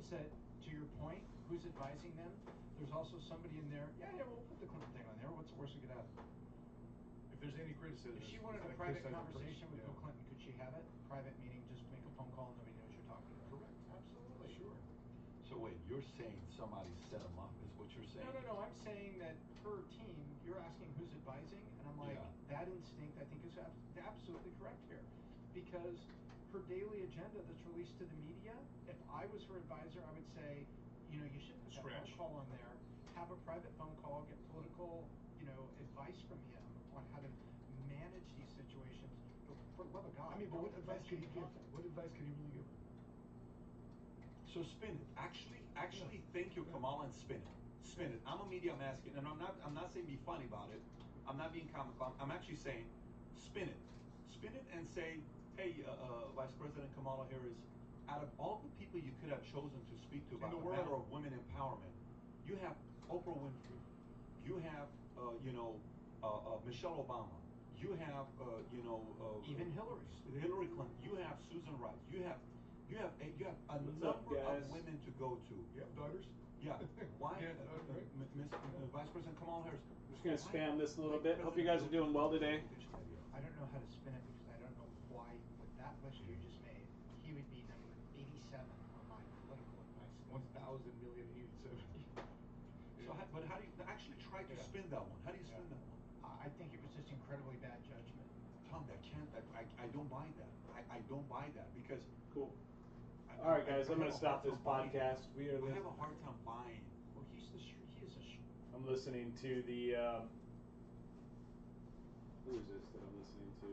means that, to your point, who's advising them? There's also somebody in there, we'll put the Clinton thing on there, what's the worst that could happen? If there's any criticism. If she wanted a private conversation with Bill Clinton, could she have it? Private meaning, just make a phone call and nobody knows you're talking to her. Correct, absolutely. Sure. So wait, you're saying somebody set them up, is what you're saying? No, I'm saying that her team, you're asking who's advising, and I'm like, that instinct I think is absolutely correct here. Because her daily agenda that's released to the media, if I was her advisor, I would say, you should put that phone call on there, have a private phone call, get political, advice from him on how to manage these situations. But for the love of God. I mean, but what advice could he give? What advice could he really give her? So spin it. Actually, thank you, Kamala, and spin it. Spin it. I'm a media masculine, and I'm not saying be funny about it. I'm not being comical. I'm actually saying, spin it. Spin it and say, hey, Vice President Kamala Harris, out of all the people you could have chosen to speak to about the matter of women empowerment, you have Oprah Winfrey, you have, Michelle Obama, you have, even Hillary Clinton, you have Susan Rice, you have a number of women to go to. You have daughters? Yeah. Why, Vice President Kamala Harris? I'm just gonna spam this a little bit. Hope you guys are doing well today. I don't know how to spin it because I don't know why, with that list you just made, he would be number 87 on my political advice. 1,000,087. So, but how do you actually try to spin that one? How do you spin that one? I think it was just incredibly bad judgment. Tom, I don't buy that. I don't buy that because. Cool. All right, guys, I'm gonna stop this podcast. I have a hard time buying. Well, he is I'm listening to the. Who is this that I'm listening to?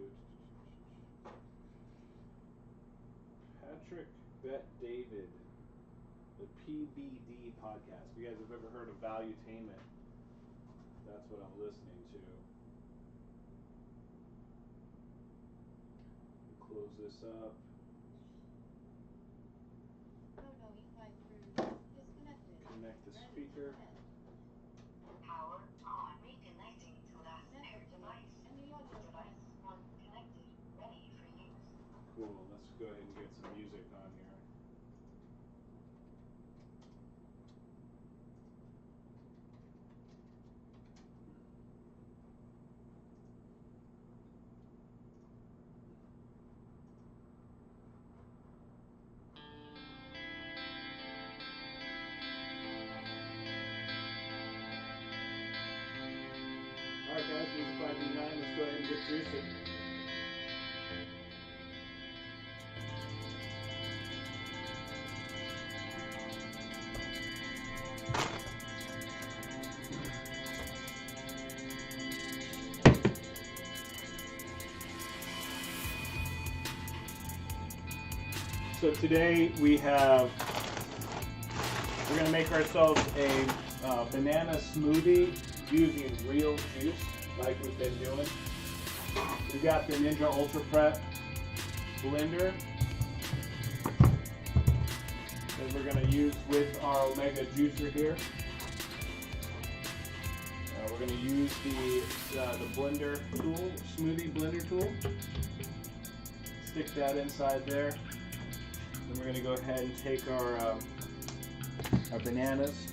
Patrick Bet David, the PBD podcast. If you guys have ever heard of Valuetainment, that's what I'm listening to. Close this up. Connect the speaker. Power on. Reconnecting to last paired device. Device 1 connected. Ready for use. Cool. Let's go ahead and get some music on here. Alright guys, music 589, let's go ahead and get juicing. So today we're going to make ourselves a banana smoothie using real juice like we've been doing. We've got the Ninja Ultra Prep blender that we're going to use with our Omega juicer here. We're going to use the blender tool, smoothie blender tool. Stick that inside there. Then we're going to go ahead and take our bananas.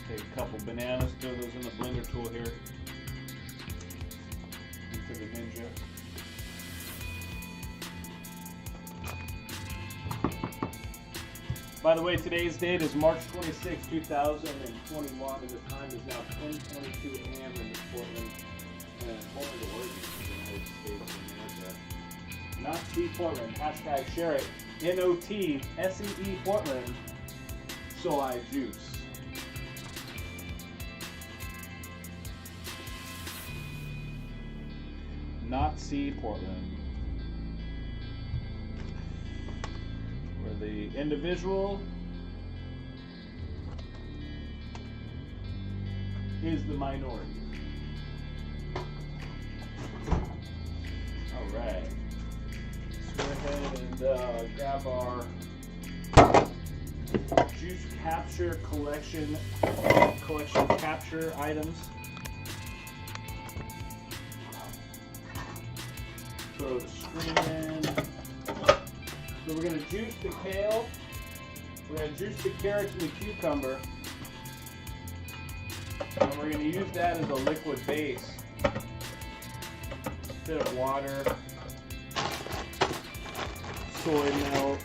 Take a couple bananas, throw those in the blender tool here. Into the Ninja. By the way, today's date is March 26, 2021, and the time is now 10:22 a.m. in Portland, Oregon, United States of America. Not see Portland. Hashtag share it. NOTSEE Portland. SOHi juice. Not see Portland. Where the individual is the minority. All right. Let's go ahead and grab our juice capture collection capture items. throw the stream in. So we're gonna juice the kale. We're gonna juice the carrots and the cucumber. And we're gonna use that as a liquid base. Instead of water, soy milk,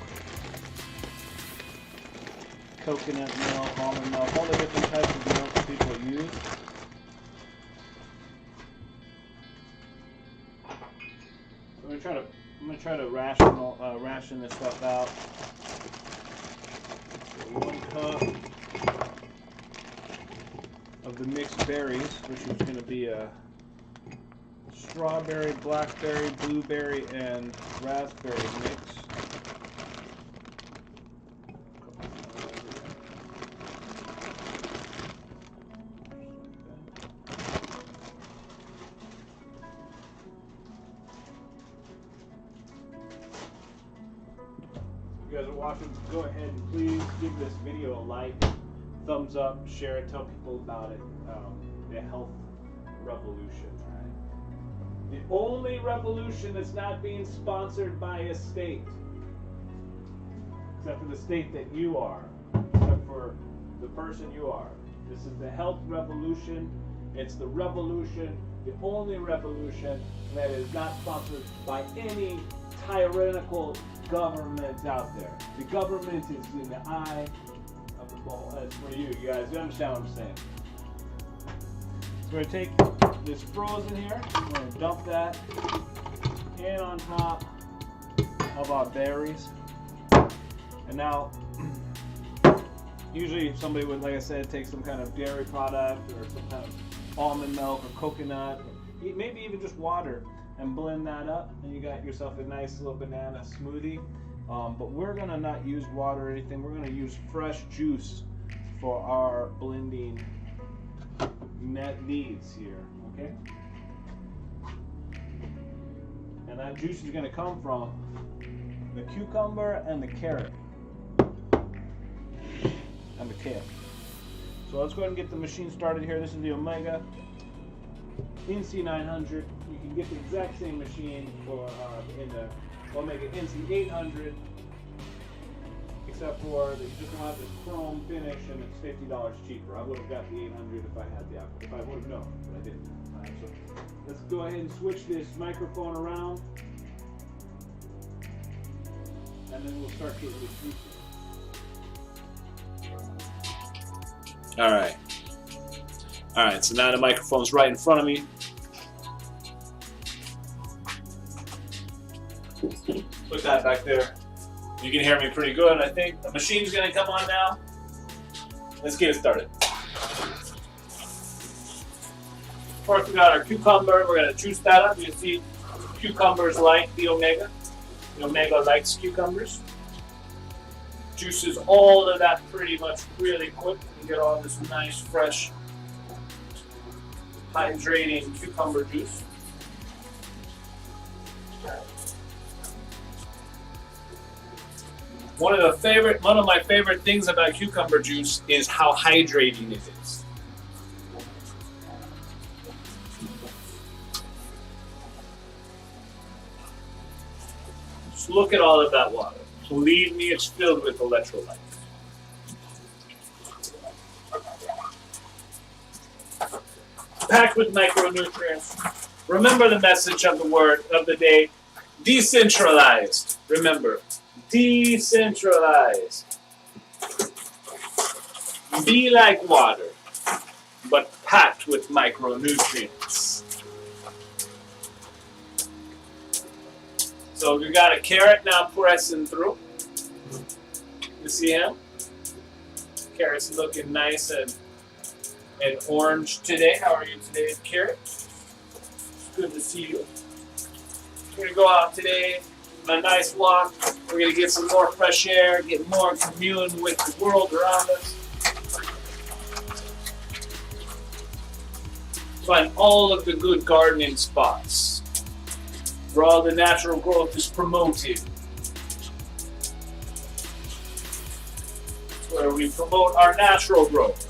coconut milk, almond milk, all the different types of milk that people use. So I'm gonna try to ration this stuff out. So 1 cup of the mixed berries, which is going to be a strawberry, blackberry, blueberry, and raspberry mix. If you guys are watching, go ahead and please give this video a like, thumbs up, share it, tell people about it. The health revolution, right? The only revolution that's not being sponsored by a state, except for the state that you are, except for the person you are. This is the health revolution. It's the revolution, the only revolution that is not sponsored by any tyrannical government out there. The government is in the eye of the ball. That's for you guys. You understand what I'm saying? So we're going to take this frozen here. We're going to dump that in on top of our berries. And now, usually if somebody would, like I said, take some kind of dairy product or some kind of almond milk or coconut, or maybe even just water, and blend that up, and you got yourself a nice little banana smoothie. But we're gonna not use water or anything. We're gonna use fresh juice for our blending needs here, okay? And that juice is gonna come from the cucumber and the carrot and the kale. So let's go ahead and get the machine started here. This is the Omega NC900. You can get the exact same machine for in the Omega NC800, except for that you just don't have this chrome finish and it's $50 cheaper. I would have got the 800 if I had the Apple, if I would have known, but I didn't. All right, so let's go ahead and switch this microphone around, and then we'll start getting this juice. All right. All right, so now the microphone's right in front of me. Put that back there. You can hear me pretty good, I think. The machine's gonna come on now. Let's get it started. First, we got our cucumber. We're gonna juice that up. You see, cucumbers like the Omega. The Omega likes cucumbers. Juices all of that pretty much really quick. You get all this nice, fresh, hydrating cucumber juice. One of my favorite things about cucumber juice is how hydrating it is. Just look at all of that water. Believe me, it's filled with electrolytes. Packed with micronutrients. Remember the message of the word of the day: decentralized. Remember, decentralized. Be like water, but packed with micronutrients. So we got a carrot now pressing through. You see him? Carrot's looking nice and orange today. How are you today, Carrot? Good to see you. We're gonna go out today on a nice walk. We're gonna get some more fresh air, get more commune with the world around us. Find all of the good gardening spots where all the natural growth is promoted. Where we promote our natural growth.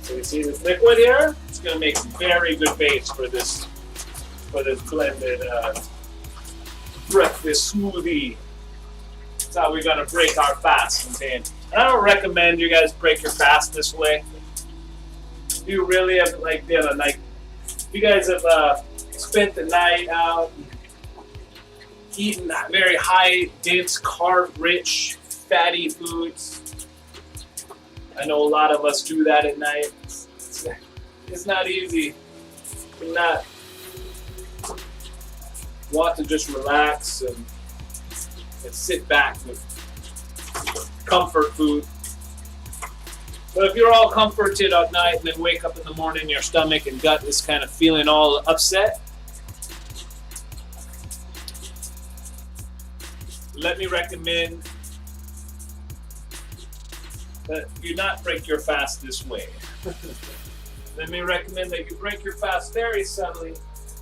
So you see this liquid here? It's going to make a very good base for this for this blended breakfast smoothie. That's how we're gonna break our fast. And I don't recommend you guys break your fast this way. You really have like been a night. You guys have spent the night out eating very high, dense, carb-rich, fatty foods. I know a lot of us do that at night. It's not easy to not want to just relax and sit back with comfort food. But if you're all comforted at night and then wake up in the morning, your stomach and gut is kind of feeling all upset, let me recommend that you not break your fast this way. Let me recommend that you break your fast very subtly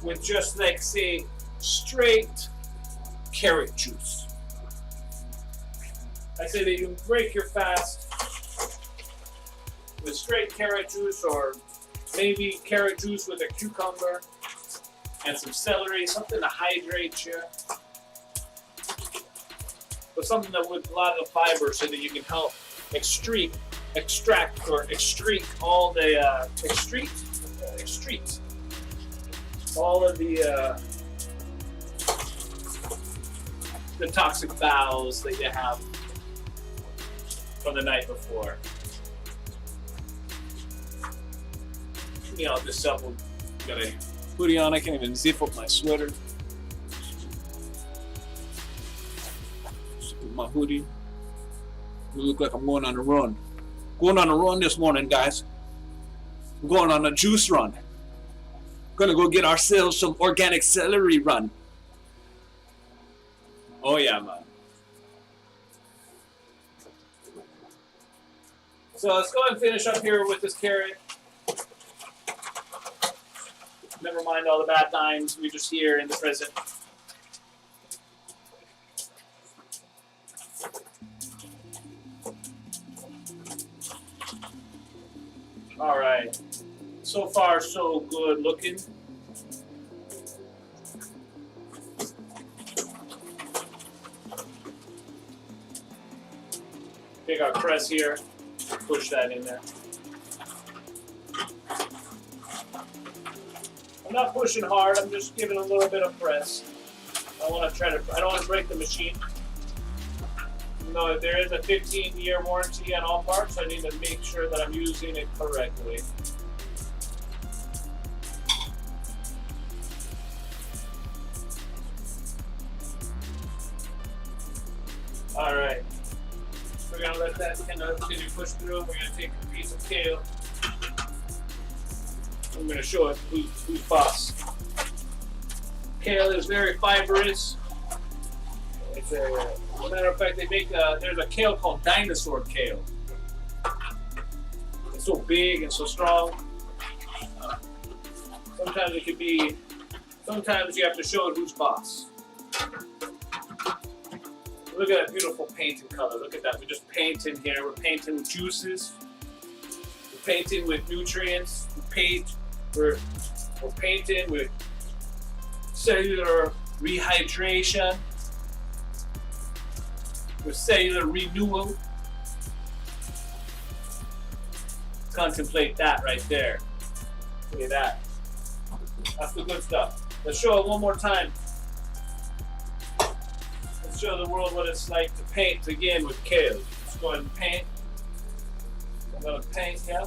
with just like, say, straight carrot juice. I say that you break your fast with straight carrot juice, or maybe carrot juice with a cucumber and some celery, something to hydrate you. But something that with a lot of fiber so that you can help extract all the all of the toxic bowels that you have from the night before. You know, this stuff will got a hoodie on. I can't even zip up my sweater. My hoodie. We look like I'm going on a run. Going on a run this morning, guys. I'm going on a juice run. Gonna go get ourselves some organic celery run. Oh yeah, man. So let's go and finish up here with this carrot. Never mind all the bad times. We're just here in the present. All right. So far, so good looking. Take our press here, push that in there. I'm not pushing hard, I'm just giving a little bit of press. I don't want to break the machine. Even though there is a 15-year warranty on all parts, I need to make sure that I'm using it correctly. All right. We're going to let that kind of continue to push through. We're going to take a piece of kale. I'm going to show it who's boss. Kale is very fibrous. It's as a matter of fact, they make there's a kale called dinosaur kale. It's so big and so strong. Sometimes it could be. Sometimes you have to show it who's boss. Look at that beautiful painting color. Look at that. We're just painting here. We're painting with juices. We're painting with nutrients. We're painting with cellular rehydration. With cellular renewal. Contemplate that right there. Look at that. That's the good stuff. Let's show it one more time. Let's show the world what it's like to paint again with kale. Let's go ahead and paint. I'm going to paint here.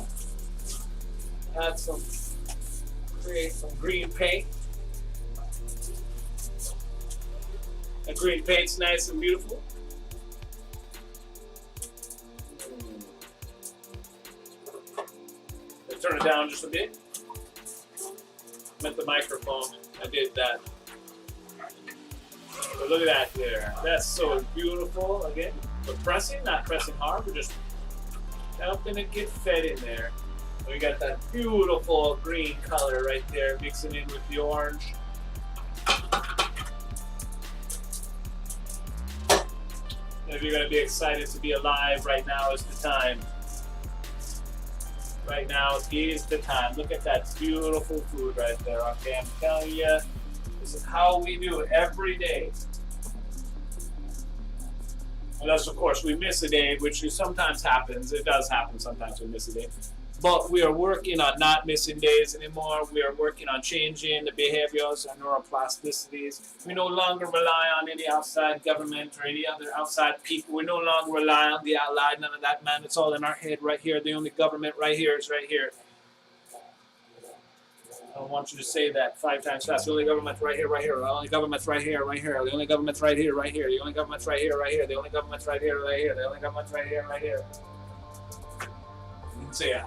Create some green paint. The green paint's nice and beautiful. Let's turn it down just a bit. I'm at the microphone. I did that. But look at that there. That's so beautiful. Again, we're pressing, not pressing hard. We're just helping it get fed in there. We got that beautiful green color right there, mixing in with the orange. If you're going to be excited to be alive, right now is the time. Right now is the time. Look at that beautiful food right there. Okay, I'm telling you, This is how we do every day. Unless, of course, we miss a day, which sometimes happens. It does happen sometimes we miss a day. But we are working on not missing days anymore. We are working on changing the behaviors and neuroplasticities. We no longer rely on any outside government or any other outside people. We no longer rely on the outside, none of that, man. It's all in our head right here. The only government right here is right here. I don't want you to say that 5 times fast. The only government's right here, right here. The only government's right here, right here. The only government's right here, right here. The only government's right here, right here. The only government's right here, right here. The only government's right here, right here. You can say it.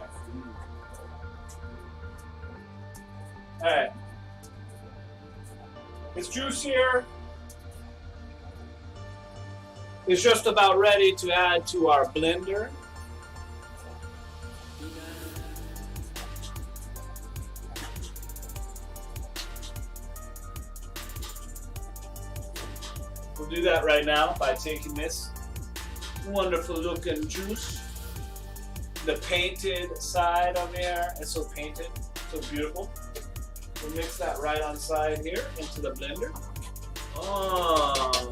Alright. This juice here is just about ready to add to our blender. We'll do that right now by taking this wonderful looking juice. The painted side of here is so painted, so beautiful. We'll mix that right on side here into the blender. Oh,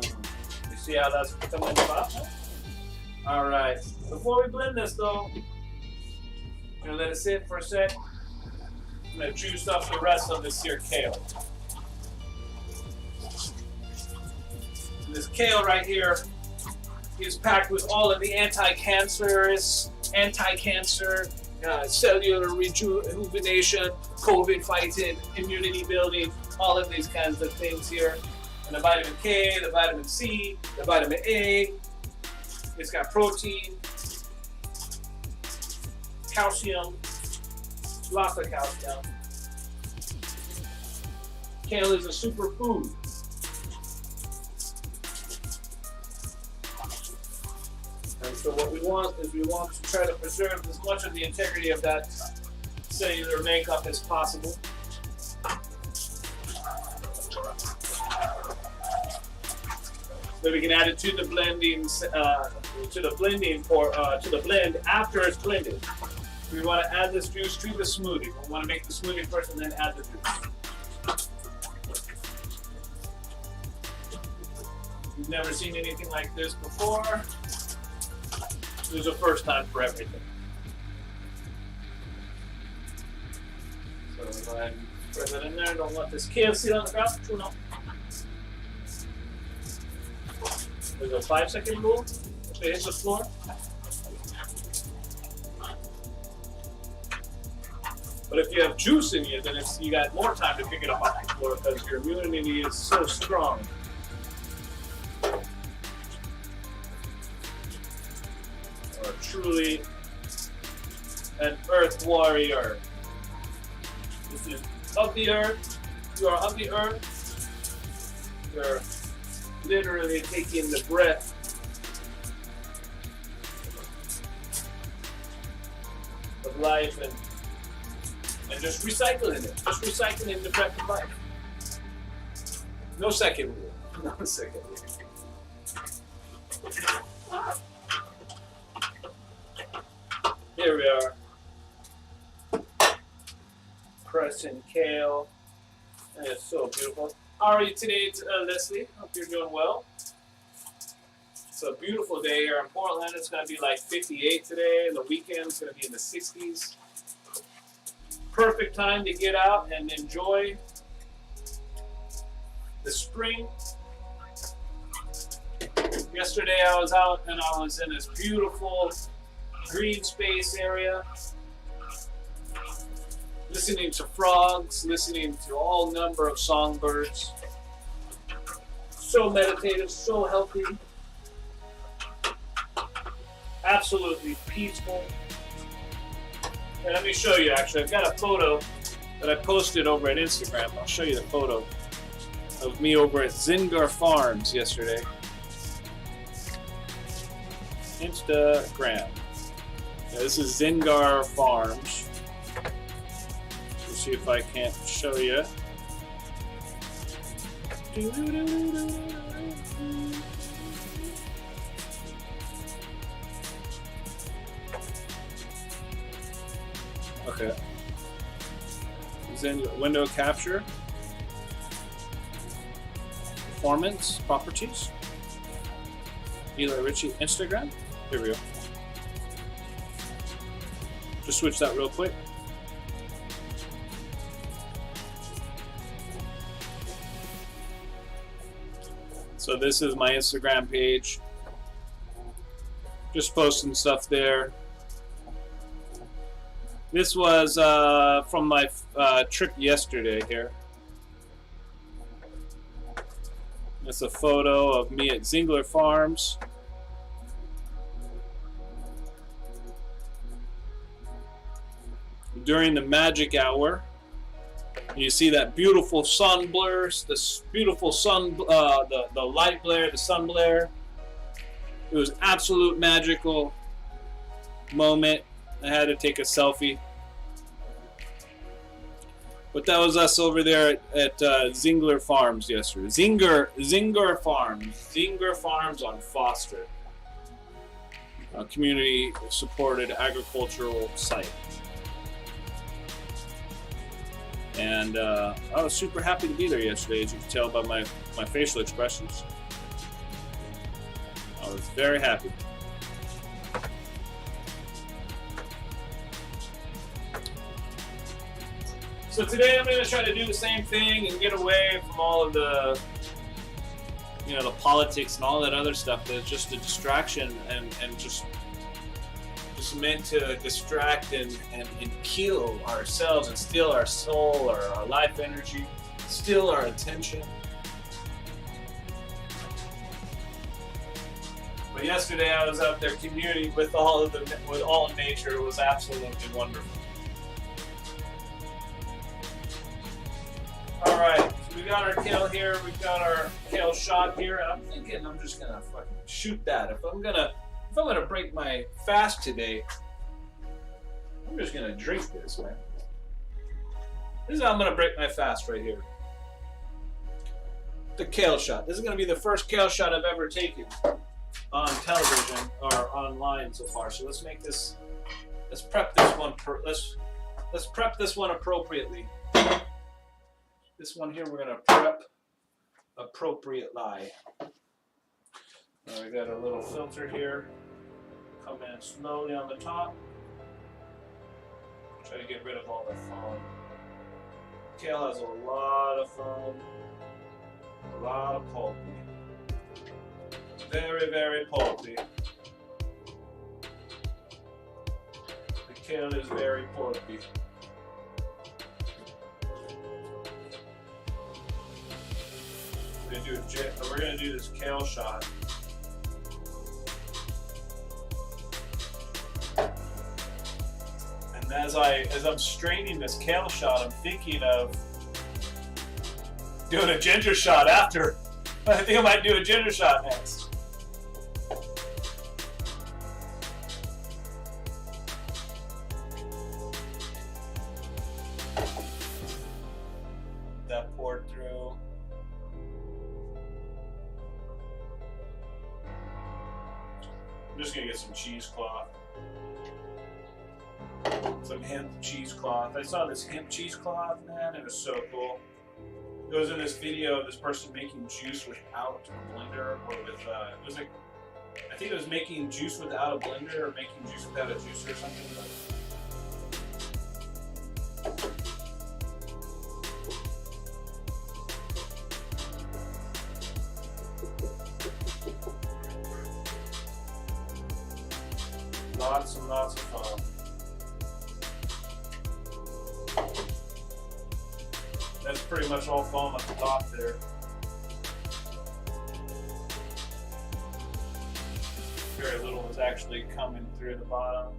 you see how that's coming up? All right. Before we blend this though, I'm gonna let it sit for a sec. I'm gonna juice up the rest of this here kale. This kale right here is packed with all of the anti-cancer, cellular rejuvenation, COVID fighting, immunity building, all of these kinds of things here. And the vitamin K, the vitamin C, the vitamin A. It's got protein, calcium, lots of calcium. Kale is a superfood. And so what we want is we want to try to preserve as much of the integrity of that cellular makeup as possible. So we can add it to the blending, to the blend after it's blended. We want to add this juice to the smoothie. We want to make the smoothie first and then add the juice. You've never seen anything like this before. This is a first time for everything. So go ahead and spread that in there. Don't let this kale sit on the ground. No. There's a 5-second rule. If it hits the floor. But if you have juice in you, then you got more time to pick it up off the floor because your immunity is so strong. Truly an earth warrior. This is of the earth. You are of the earth. You're literally taking the breath of life and just recycling it. Just recycling the breath of life. No second rule. No second rule. Here we are, pressing kale, and it's so beautiful. How are you today, Leslie? Hope you're doing well. It's a beautiful day here in Portland. It's going to be like 58 today. The weekend's going to be in the 60s. Perfect time to get out and enjoy the spring. Yesterday I was out and I was in this beautiful green space area, listening to frogs, listening to all number of songbirds. So meditative, so healthy, absolutely peaceful. And let me show you, actually, I've got a photo that I posted over at Instagram. I'll show you the photo of me over at Zingar Farms yesterday. Instagram. This is Zingar Farms. Let's see if I can't show you. Okay. Window capture. Performance Properties. Eli Ritchie Instagram. Here we go. Just switch that real quick. So this is my Instagram page. Just posting stuff there. This was from my trip yesterday here. It's a photo of me at Ziegler Farms. During the magic hour. You see that beautiful sun blur, this beautiful sun, the light blare, the sun blare. It was absolute magical moment. I had to take a selfie. But that was us over there at Ziegler Farms yesterday. Ziegler Farms on Foster. A community-supported agricultural site. And I was super happy to be there yesterday, as you can tell by my facial expressions. I was very happy. So today I'm going to try to do the same thing and get away from all of the, the politics and all that other stuff that's just a distraction and just meant to distract and kill ourselves and steal our soul or our life energy, steal our attention. But yesterday I was out there communing with all of nature. It was absolutely wonderful. All right, so we got our kale here. We've got our kale shot here, and I'm thinking I'm just gonna fucking shoot that. If I'm gonna break my fast today, I'm just gonna drink this, man. This is how I'm gonna break my fast right here. The kale shot. This is gonna be the first kale shot I've ever taken on television or online so far. So let's make this. Let's prep this one. Let's prep this one appropriately. This one here we're gonna prep appropriately. We got a little filter here. Come in slowly on the top. Try to get rid of all the foam. Kale has a lot of foam, a lot of pulpy. Very, very pulpy. The kale is very pulpy. We're gonna do this kale shot. And as I'm straining this kale shot, I'm thinking of doing a ginger shot after. I think I might do a ginger shot next. That poured through. I'm just gonna get some cheesecloth. Some hemp cheesecloth. I saw this hemp cheesecloth, man. It was so cool. It was in this video of this person making juice without a blender, or with it was like, I think it was making juice without a blender or making juice without a juicer or something. Lots and lots of fun. That's pretty much all foam at the top there. Very little is actually coming through the bottom.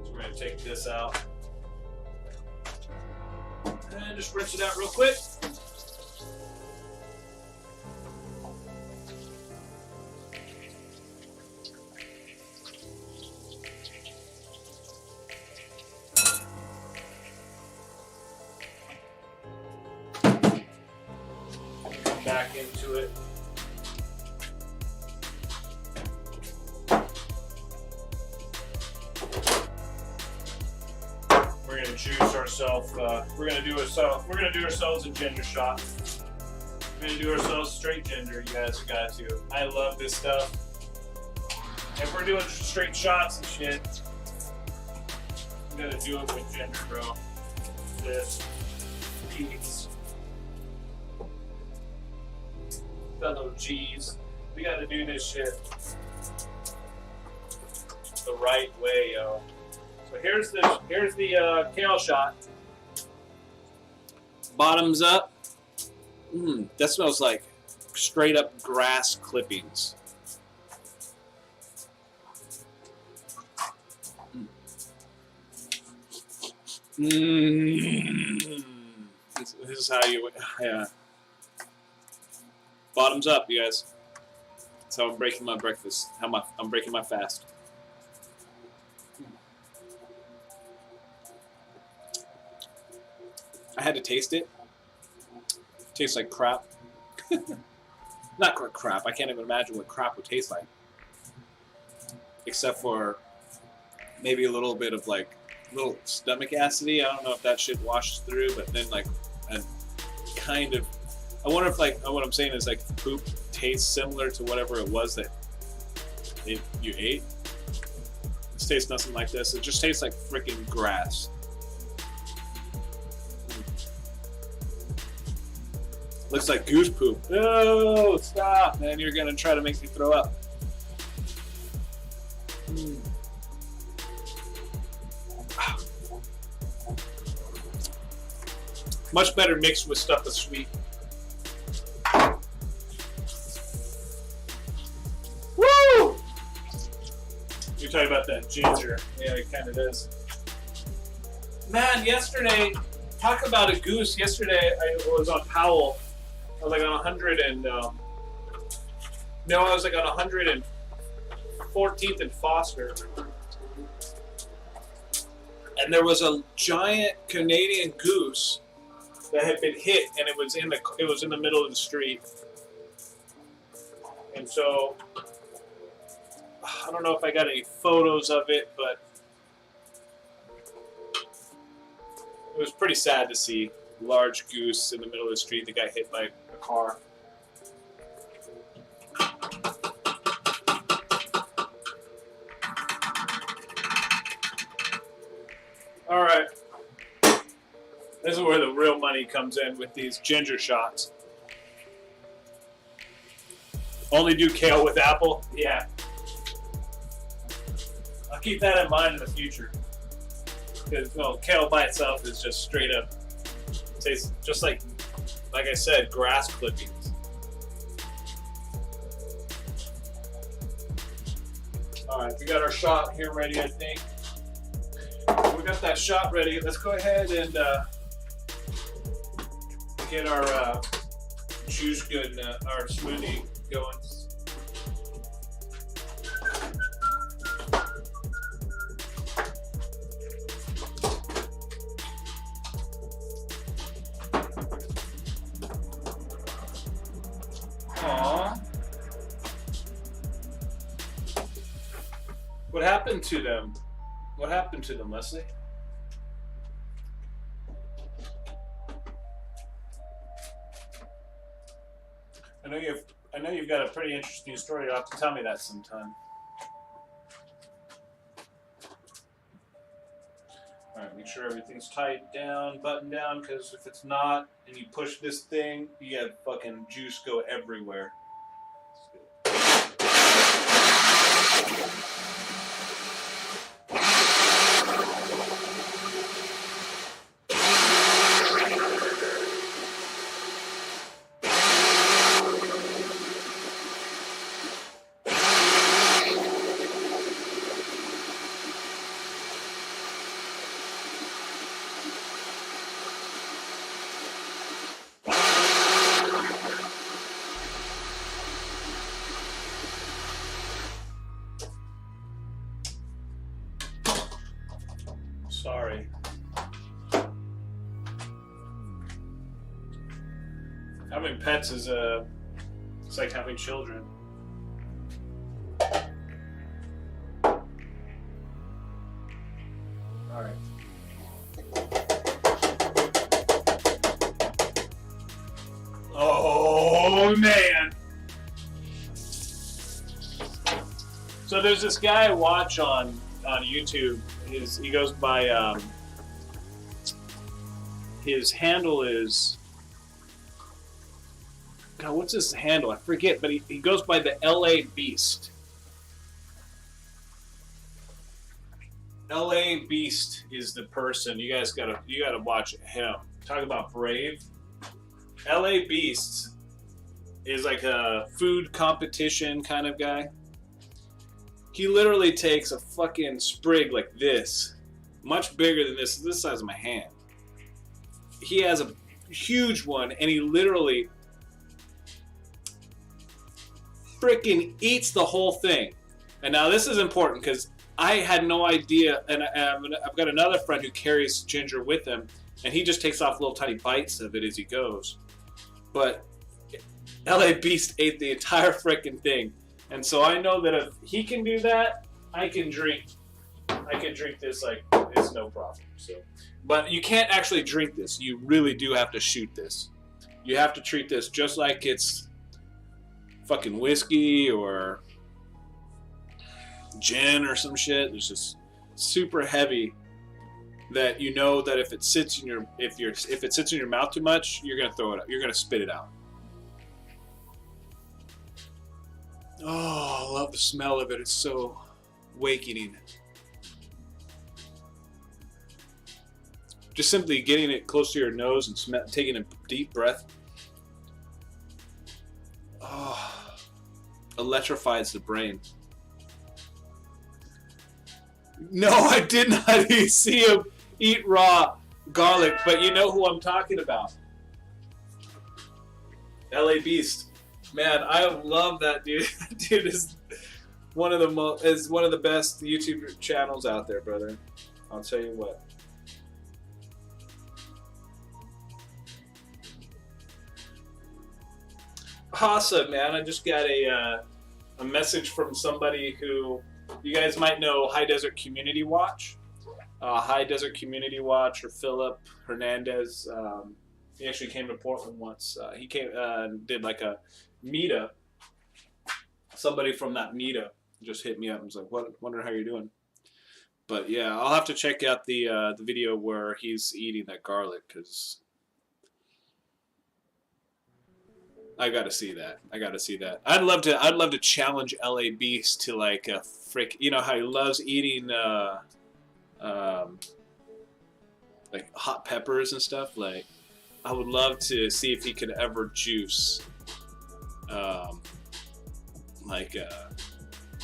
So we're going to take this out. And just rinse it out real quick. Back into it. We're gonna juice ourselves. We're gonna do ourselves a ginger shot. We're gonna do ourselves straight gender, you guys got to. I love this stuff. If we're doing straight shots and shit, I'm gonna do it with gender, bro. This. These. Fellow G's. We gotta do this shit the right way, yo. So here's the kale shot. Bottoms up. That smells like straight up grass clippings. This is how you, yeah. Bottoms up, you guys. That's how I'm breaking my breakfast. I'm breaking my fast. I had to taste it. Tastes like crap. Not crap. I can't even imagine what crap would taste like. Except for maybe a little bit of like little stomach acidity. I don't know if that shit washes through, but then like a kind of. I wonder if like what I'm saying is like poop tastes similar to whatever it was that you ate. This tastes nothing like this. It just tastes like freaking grass. Looks like goose poop. No, stop, man. You're going to try to make me throw up. Much better mixed with stuff that's sweet. Woo! You're talking about that ginger. Yeah, it kind of is. Man, yesterday, talk about a goose. Yesterday, I was on Powell. I was like on 100 and I was like on 114th and Foster, and there was a giant Canadian goose that had been hit, and it was in the middle of the street, and so I don't know if I got any photos of it, but it was pretty sad to see a large goose in the middle of the street that got hit by a car. All right. This is where the real money comes in with these ginger shots. Only do kale with apple? Yeah. I'll keep that in mind in the future. Because kale by itself is just straight up, tastes just like I said, grass clippings. All right, we got our shot here ready, I think. We got that shot ready. Let's go ahead and get our juice good, our smoothie going. Aww. What happened to them? What happened to them, Leslie? I know you've got a pretty interesting story. You'll have to tell me that sometime. All right, make sure everything's tied down, buttoned down, because if it's not, and you push this thing, you have fucking juice go everywhere. Sorry. Having pets is it's like having children. All right. Oh. Oh man. So there's this guy I watch on YouTube. He goes by his handle is, God, what's his handle? I forget, but he goes by the LA Beast. LA Beast is the person. You gotta watch him. Talk about brave. LA Beast is like a food competition kind of guy. He literally takes a fucking sprig like this, much bigger than this size of my hand. He has a huge one, and he literally freaking eats the whole thing. And now this is important because I had no idea, and I've got another friend who carries ginger with him, and he just takes off little tiny bites of it as he goes. But LA Beast ate the entire freaking thing. And so I know that if he can do that, I can drink this like it's no problem. So, but you can't actually drink this. You really do have to shoot this. You have to treat this just like it's fucking whiskey or gin or some shit. It's just super heavy that you know that if it sits in your mouth too much, you're gonna throw it up. You're gonna spit it out. Oh, I love the smell of it. It's so awakening. Just simply getting it close to your nose and taking a deep breath. Oh, electrifies the brain. No, I did not see him eat raw garlic, but you know who I'm talking about. LA Beast. Man, I love that dude. Dude is one of the best YouTube channels out there, brother. I'll tell you what. Awesome, man. I just got a message from somebody who you guys might know, High Desert Community Watch. High Desert Community Watch, or Philip Hernandez. He actually came to Portland once. He came did like a meetup. Somebody from that meetup just hit me up and was like, "What? Wonder how you're doing." But yeah, I'll have to check out the video where he's eating that garlic because I got to see that. I'd love to challenge LA Beast to like a frick. You know how he loves eating like hot peppers and stuff. Like, I would love to see if he could ever juice.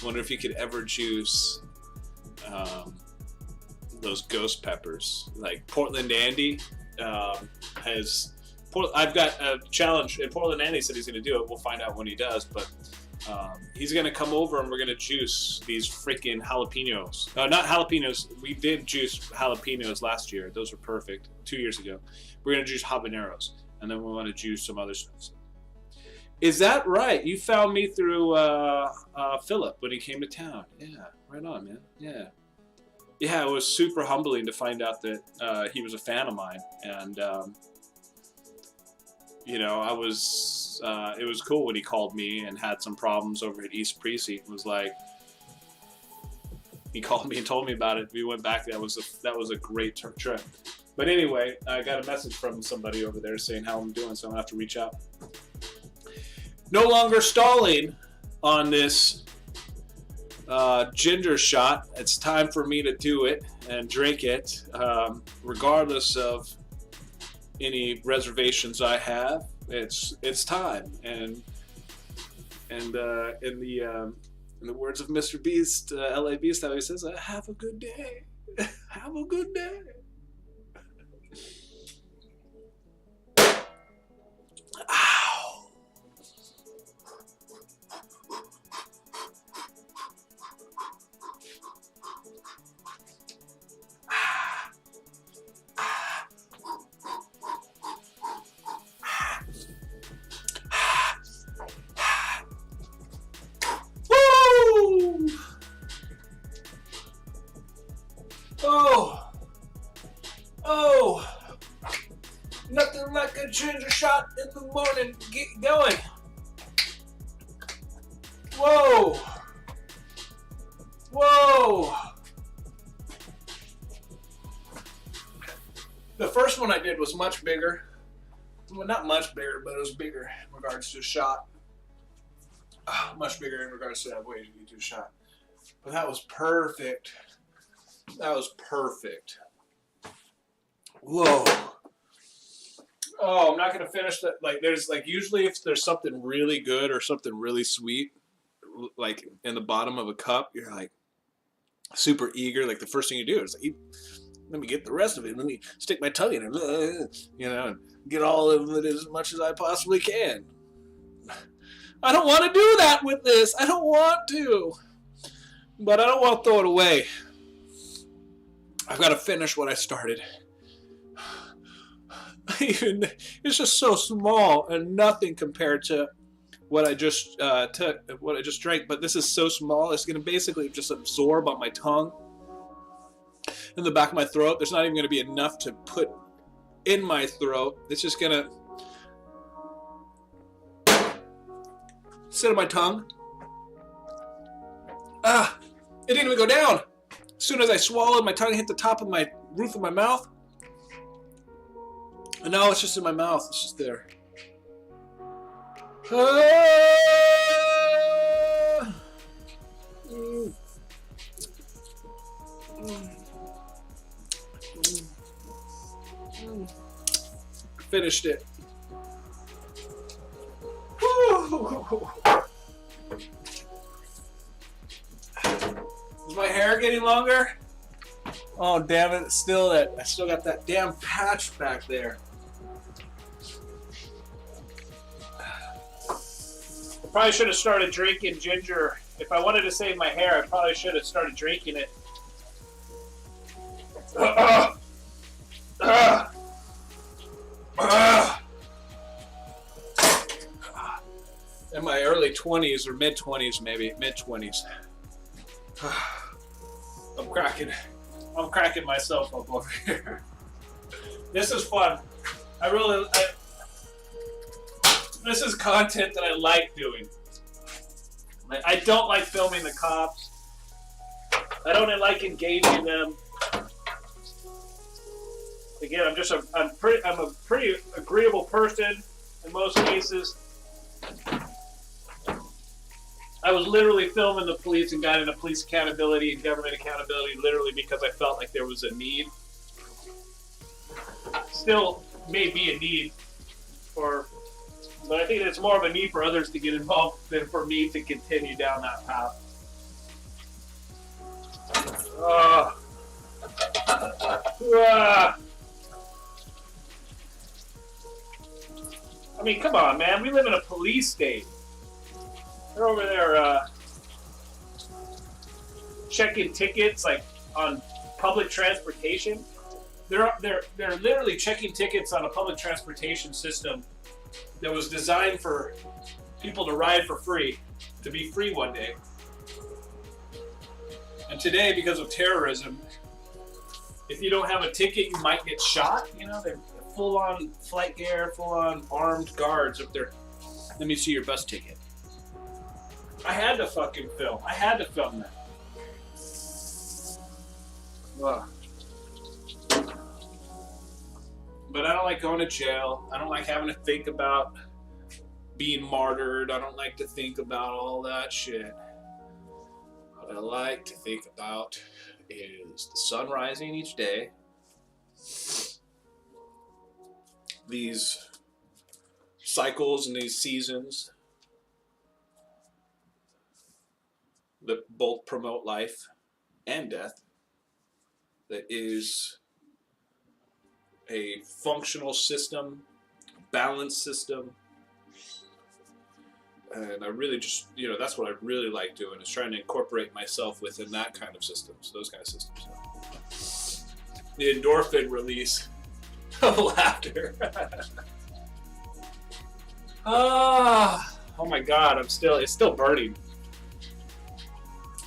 Wonder if he could ever juice those ghost peppers. Like Portland Andy has. I've got a challenge, and Portland Andy said he's going to do it. We'll find out when he does, but he's going to come over and we're going to juice these freaking jalapenos. Not jalapenos. We did juice jalapenos last year. Those were perfect. 2 years ago. We're going to juice habaneros, and then we want to juice some other stuff. Is that right? You found me through Philip when he came to town. Yeah, right on, man. Yeah. Yeah, it was super humbling to find out that he was a fan of mine, and you know, it was cool when he called me and had some problems over at East Precinct. It was like, he called me and told me about it. We went back. That was a great trip. But anyway, I got a message from somebody over there saying how I'm doing, so I'm gonna have to reach out. No longer stalling on this ginger shot. It's time for me to do it and drink it, regardless of any reservations I have. It's time, and in the words of Mr. Beast, LA Beast, how he says, "Have a good day, have a good day." Ow. Oh, nothing like a ginger shot in the morning. Get going. Whoa! Whoa! The first one I did was much bigger. Well, not much bigger, but it was bigger in regards to a shot. Much bigger in regards to that way to do a shot. But that was perfect. That was perfect. Whoa. Oh, I'm not going to finish that. Like, there's, like, usually if there's something really good or something really sweet, like, in the bottom of a cup, you're, like, super eager. Like, the first thing you do is, like, let me get the rest of it. Let me stick my tongue in it, you know, and get all of it as much as I possibly can. I don't want to do that with this. I don't want to. But I don't want to throw it away. I've got to finish what I started. It's just so small and nothing compared to what I just drank. But this is so small, it's going to basically just absorb on my tongue, in the back of my throat. There's not even going to be enough to put in my throat. It's just going to sit on my tongue. It didn't even go down. As soon as I swallowed, my tongue hit the top of my roof of my mouth. And now it's just in my mouth. It's just there. Finished it. Woo. Is my hair getting longer? Oh damn it! Still that I still got that damn patch back there. I probably should have started drinking ginger. If I wanted to save my hair, I probably should have started drinking it. In my early 20s or mid 20s, maybe mid 20s. I'm cracking myself up over here. This is fun. This is content that I like doing. I don't like filming the cops. I don't like engaging them. Again, I'm a pretty agreeable person in most cases. I was literally filming the police and got into police accountability and government accountability literally because I felt like there was a need. Still may be a need but I think it's more of a need for others to get involved than for me to continue down that path. I mean, come on, man. We live in a police state. They're over there checking tickets like on public transportation. They're literally checking tickets on a public transportation system that was designed for people to ride for free, to be free one day. And today, because of terrorism, if you don't have a ticket, you might get shot. You know, they're full-on flight gear, full-on armed guards up there. Let me see your bus ticket. I had to fucking film. I had to film that. Ugh. But I don't like going to jail. I don't like having to think about being martyred. I don't like to think about all that shit. What I like to think about is the sun rising each day. These cycles and these seasons that both promote life and death. That is a functional system, balanced system. And I really just, that's what I really like doing, is trying to incorporate myself within that kind of systems, those kind of systems. The endorphin release of laughter. Oh my God, it's still burning.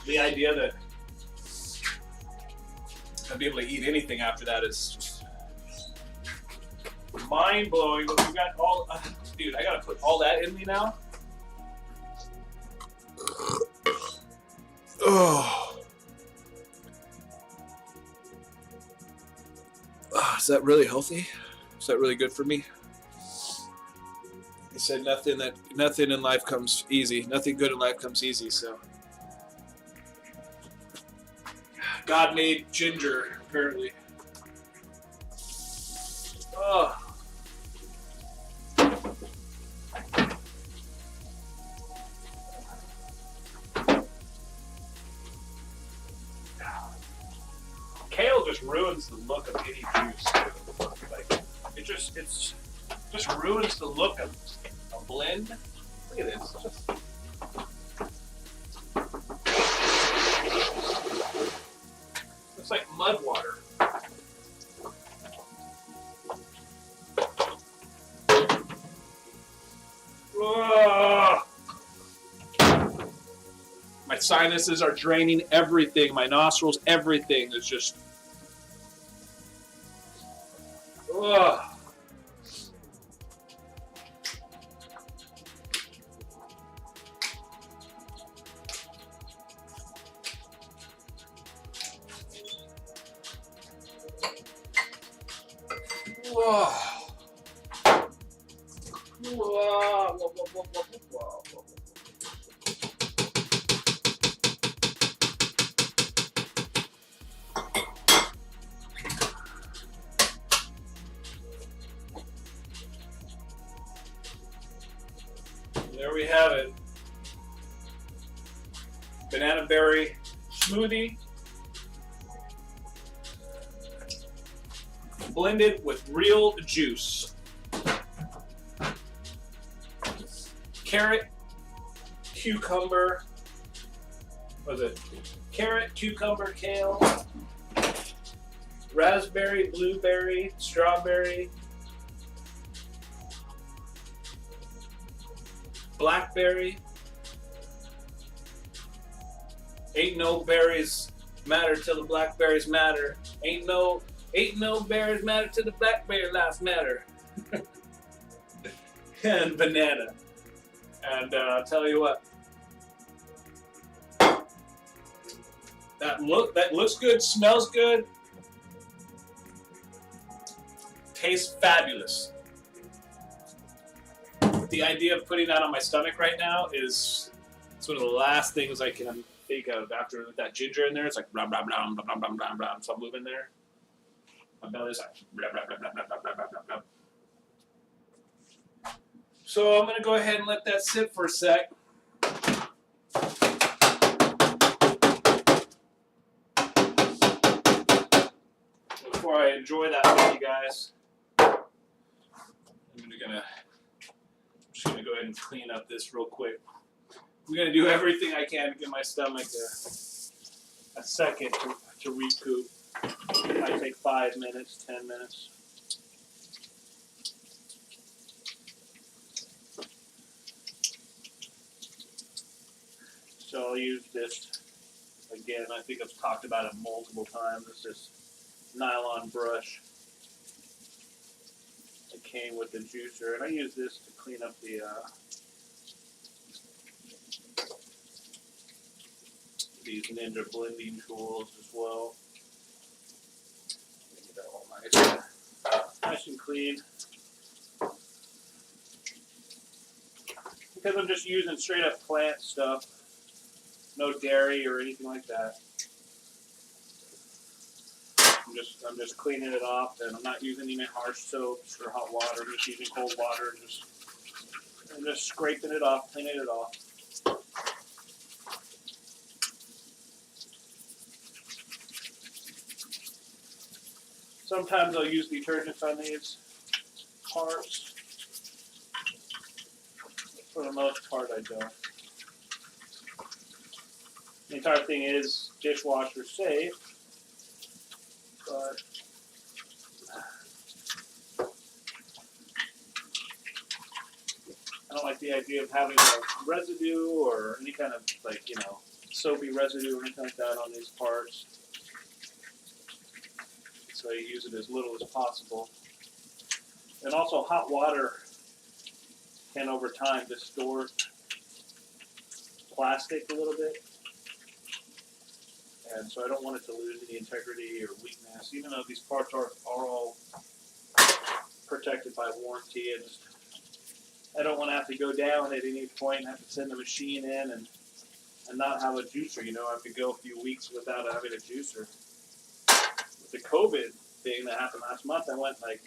The idea that I'd be able to eat anything after that is just mind-blowing. But we got dude, I gotta put all that in me now. Oh. Is that really healthy? Is that really good for me? He said nothing in life comes easy. Nothing good in life comes easy. So God made ginger, apparently. Oh. Kale just ruins the look of any juice. Like it just ruins the look of a blend. Look at this. It's like mud water. Ugh. My sinuses are draining everything. My nostrils, everything is just. Ugh. Whoa. There we have it. Banana berry smoothie. Blended with real juice. Carrot, cucumber, what was it? Carrot, cucumber, kale, raspberry, blueberry, strawberry, blackberry. Ain't no berries matter till the blackberries matter. Ain't no berries matter till the blackberry lives matter. And banana. And I'll tell you what. That looks good, smells good, tastes fabulous. The idea of putting that on my stomach right now is it's one of the last things I can think of after that ginger in there. It's like blah blah blah blah blah blah blah blah. So I'm moving there. My belly's like blah blah blah blah blah blah blah blah blah. So I'm gonna go ahead and let that sit for a sec. Before I enjoy that with you guys, I'm just gonna go ahead and clean up this real quick. I'm gonna do everything I can to give my stomach a second to recoup. It might take 5 minutes, 10 minutes. So I'll use this again. I think I've talked about it multiple times. It's this nylon brush that came with the juicer, and I use this to clean up these Ninja blending tools as well. Get that all nice and clean. Because I'm just using straight up plant stuff, no dairy or anything like that. I'm just cleaning it off, and I'm not using any harsh soaps or hot water. I'm just using cold water and just scraping it off, cleaning it off. Sometimes I'll use detergents on these parts. For the most part, I don't. The entire thing is dishwasher safe, but I don't like the idea of having a residue or any kind of soapy residue or anything like that on these parts. So I use it as little as possible. And also hot water can over time distort plastic a little bit. and so I don't want it to lose any integrity or weakness, even though these parts are all protected by warranty. I don't want to have to go down at any point and have to send the machine in and not have a juicer. You know, I could go a few weeks without having a juicer. With the COVID thing that happened last month, I went like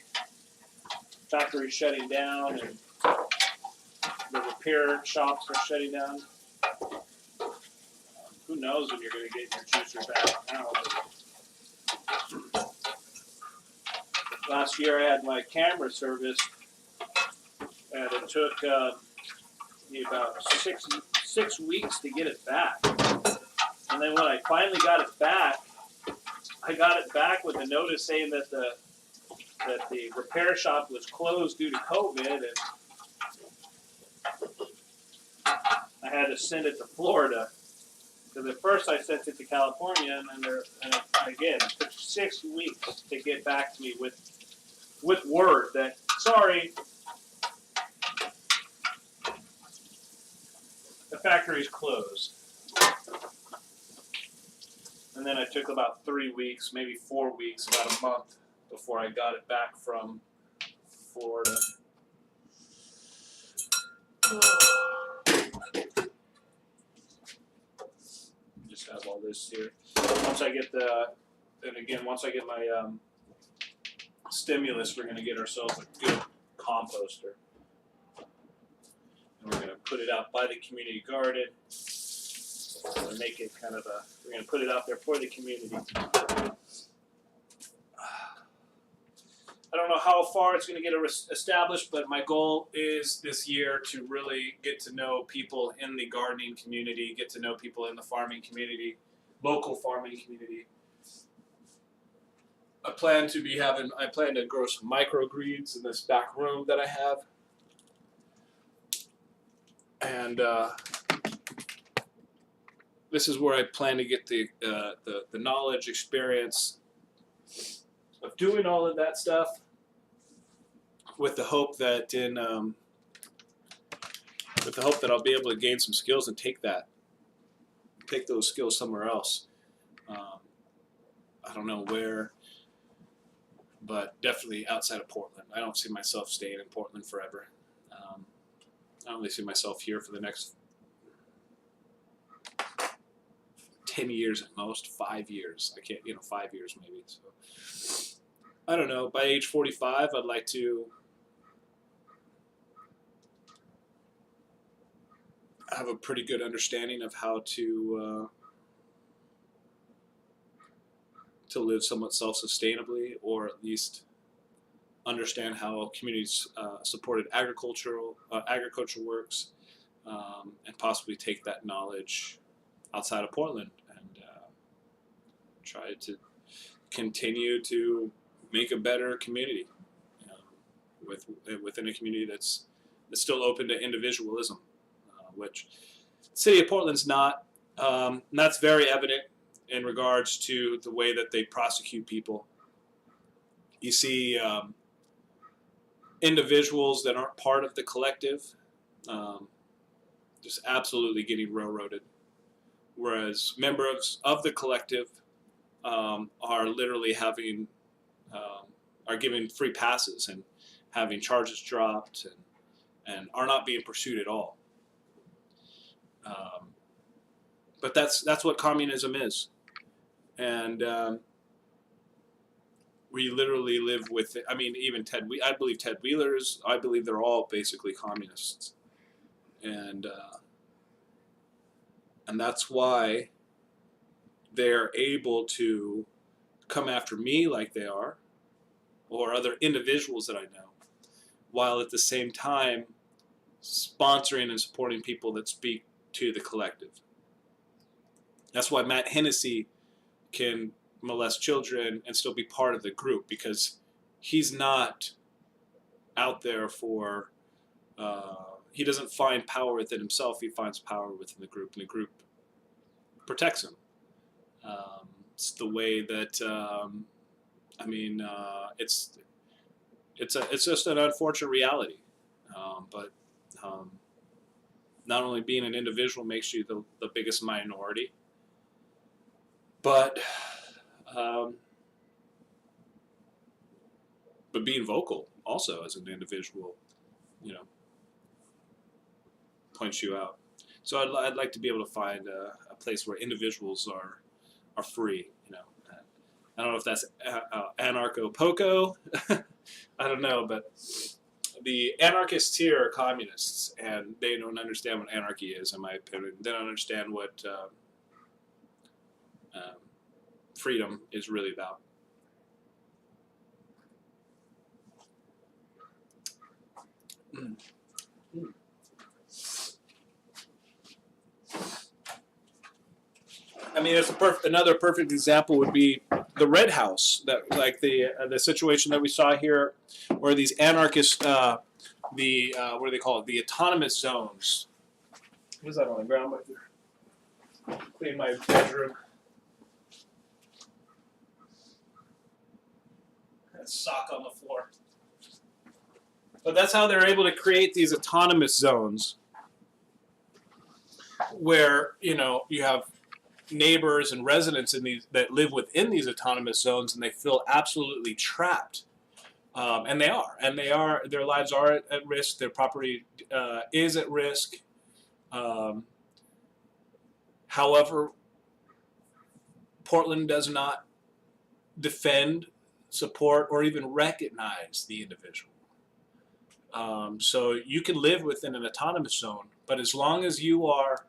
factory shutting down and the repair shops are shutting down. Who knows when you're going to get your juicer back now? But last year I had my camera serviced, and it took me about six weeks to get it back. And then when I finally got it back, I got it back with a notice saying that the repair shop was closed due to COVID, and I had to send it to Florida. Because at first I sent it to California, and again, it took 6 weeks to get back to me with word that, sorry, the factory's closed. And then it took about 3 weeks, maybe 4 weeks, about a month, before I got it back from Florida. Just have all this here. Once I get once I get my stimulus, we're going to get ourselves a good composter. And we're going to put it out by the community garden. We're going to make it kind of we're going to put it out there for the community. I don't know how far it's going to get established, but my goal is this year to really get to know people in the gardening community, get to know people in the farming community, local farming community. I plan to grow some microgreens in this back room that I have. And this is where I plan to get the knowledge, experience of doing all of that stuff, with the hope that I'll be able to gain some skills and take those skills somewhere else. I don't know where, but definitely outside of Portland. I don't see myself staying in Portland forever. I only see myself here for the next 10 years at most, 5 years. I can't, 5 years maybe. So I don't know. By age 45, I'd like to have a pretty good understanding of how to live somewhat self-sustainably, or at least understand how communities supported agriculture works, and possibly take that knowledge outside of Portland and try to continue to make a better community, within a community that's still open to individualism, which the city of Portland's not. And that's very evident in regards to the way that they prosecute people. You see individuals that aren't part of the collective just absolutely getting railroaded, whereas members of the collective are literally are given free passes and having charges dropped and are not being pursued at all. But that's what communism is, and we literally live with it. I mean, even I believe Ted Wheeler's. I believe they're all basically communists, and that's why they're able to come after me like they are, or other individuals that I know, while at the same time sponsoring and supporting people that speak to the collective. That's why Matt Hennessy can molest children and still be part of the group, because he's not out there for, he doesn't find power within himself, he finds power within the group, and the group protects him. It's the way that, it's just an unfortunate reality. But not only being an individual makes you the biggest minority, but being vocal also as an individual, you know, points you out. So I'd like to be able to find a place where individuals are free. You know, I don't know if that's anarcho-poco. I don't know, but the anarchists here are communists, and they don't understand what anarchy is, in my opinion. They don't understand what freedom is really about. I mean, it's another perfect example would be the Red House, that like the situation that we saw here, where these anarchists, what do they call it? The autonomous zones. What is that on the ground right there? Clean my bedroom. That sock on the floor. But that's how they're able to create these autonomous zones, where you have neighbors and residents in these that live within these autonomous zones, and they feel absolutely trapped. And they are. Their lives are at risk. Their property is at risk. However, Portland does not defend, support, or even recognize the individual. So you can live within an autonomous zone, but as long as you are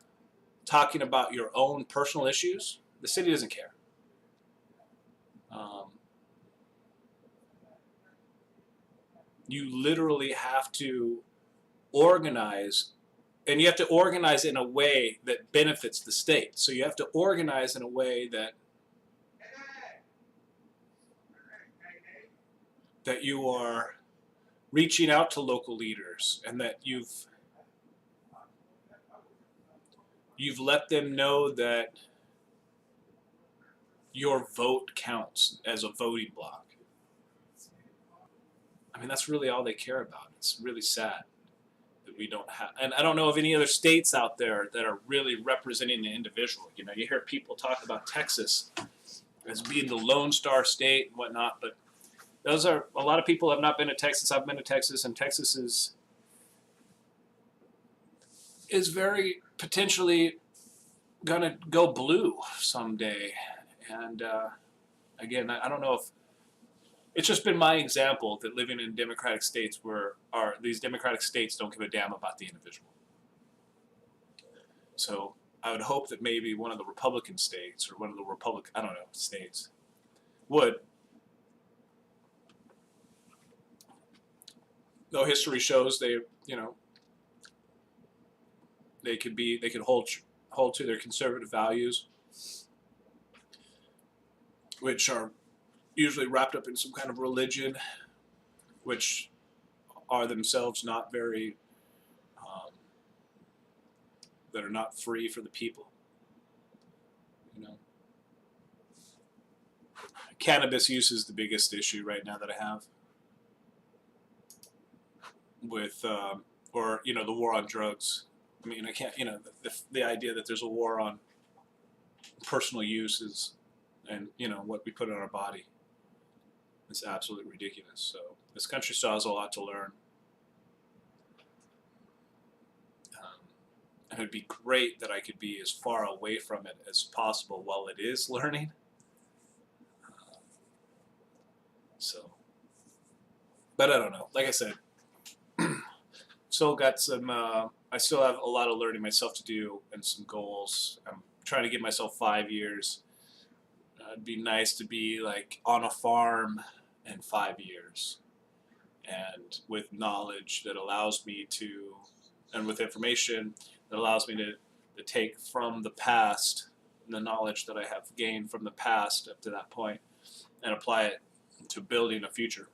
talking about your own personal issues, the city doesn't care. You literally have to organize, and you have to organize in a way that benefits the state. So you have to organize in a way that you are reaching out to local leaders, and that you've let them know that your vote counts as a voting block. I mean, that's really all they care about. It's really sad that we don't have, and I don't know of any other states out there that are really representing the individual. You know, you hear people talk about Texas as being the Lone Star state and whatnot, but those are, a lot of people have not been to Texas. I've been to Texas, and Texas is very potentially gonna go blue someday. And again, I don't know if it's just been my example that living in democratic states these democratic states don't give a damn about the individual. So I would hope that maybe one of the Republican states or one of the states would. Though history shows they could hold to their conservative values, which are usually wrapped up in some kind of religion, which are themselves not very, that are not free for the people. You know, cannabis use is the biggest issue right now that I have with, or the war on drugs. I mean, I can't, the idea that there's a war on personal uses and what we put in our body. It's absolutely ridiculous. So this country still has a lot to learn. And it'd be great that I could be as far away from it as possible while it is learning. But I don't know. Like I said, still got some. I still have a lot of learning myself to do and some goals. I'm trying to give myself 5 years. It'd be nice to be like on a farm in 5 years, and with knowledge that allows me to, and with information that allows me to take from the past, the knowledge that I have gained from the past up to that point, and apply it to building a future.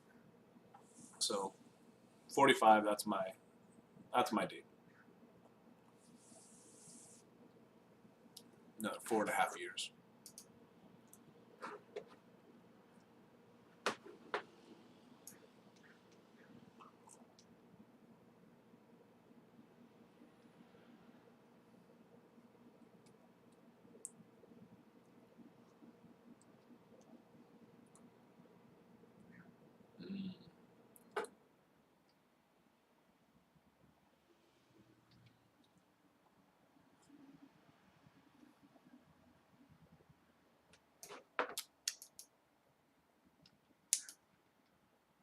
So 45, that's my date. No, 4.5 years.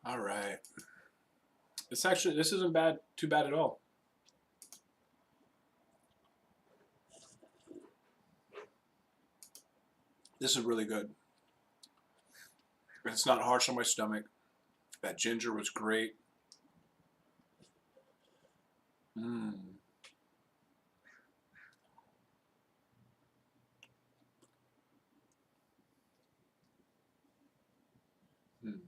All right. This isn't too bad at all. This is really good. It's not harsh on my stomach. That ginger was great. Mmm. Mm.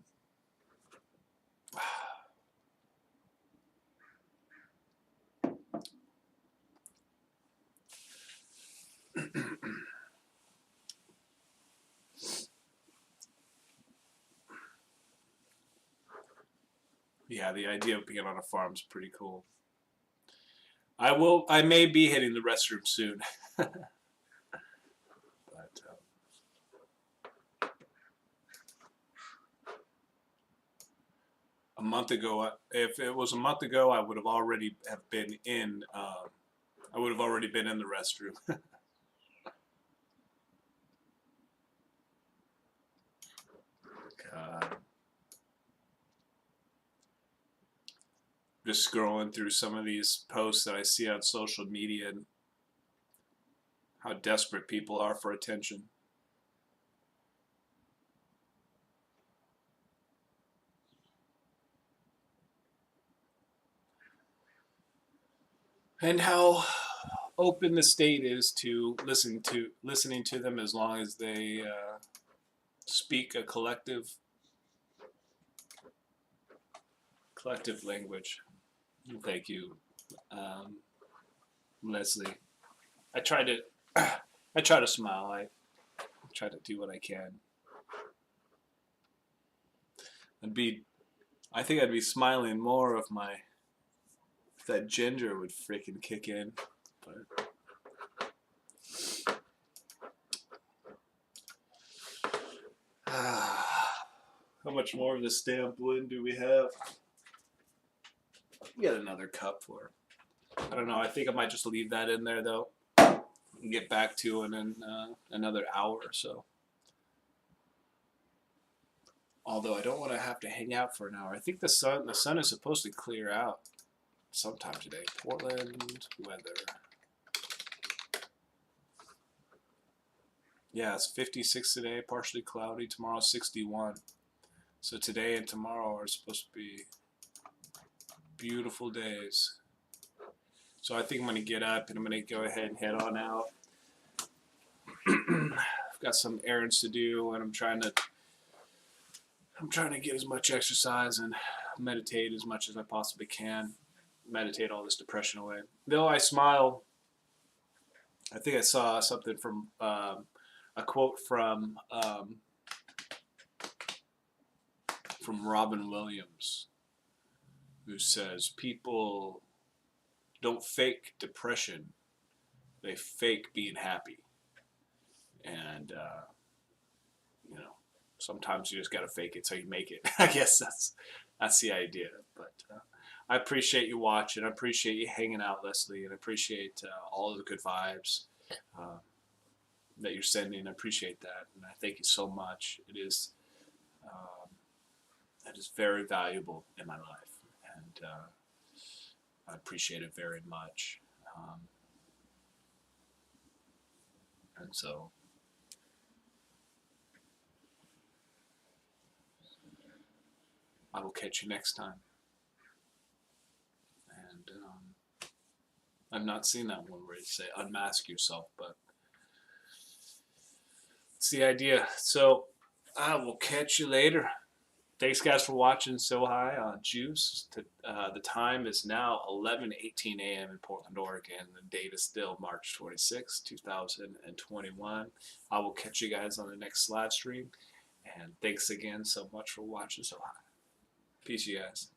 Yeah, the idea of being on a farm is pretty cool. I may be hitting the restroom soon. But a month ago, if it was a month ago, I would have already been in. I would have already been in the restroom. God. Just scrolling through some of these posts that I see on social media and how desperate people are for attention. And how open the state is to listening to them as long as they speak a collective language. Thank you, Leslie. I try to smile. I try to do what I can. I think I'd be smiling more if that ginger would freaking kick in. But how much more of this damn blend do we have? We got another cup for. I don't know. I think I might just leave that in there though, and get back to it in another hour or so. Although I don't want to have to hang out for an hour. I think the sun is supposed to clear out sometime today. Portland weather. Yeah, it's 56 today, partially cloudy. Tomorrow 61. So today and tomorrow are supposed to be beautiful days. So I think I'm going to get up and I'm going to go ahead and head on out. I've got some errands to do and I'm trying to get as much exercise and meditate as much as I possibly can. Meditate all this depression away. Though I smile, I think I saw something from a quote from Robin Williams, who says, "People don't fake depression; they fake being happy." And sometimes you just gotta fake it so you make it. I guess that's the idea. But I appreciate you watching. I appreciate you hanging out, Leslie, and I appreciate all of the good vibes that you're sending. I appreciate that, and I thank you so much. It is very valuable in my life, and I appreciate it very much. And so I will catch you next time. And I've not seen that one where you say unmask yourself, but it's the idea. So I will catch you later. Thanks, guys, for watching SOHi on Juice. The time is now 11:18 a.m. in Portland, Oregon. The date is still March 26, 2021. I will catch you guys on the next live stream. And thanks again so much for watching SOHi. Peace, you guys.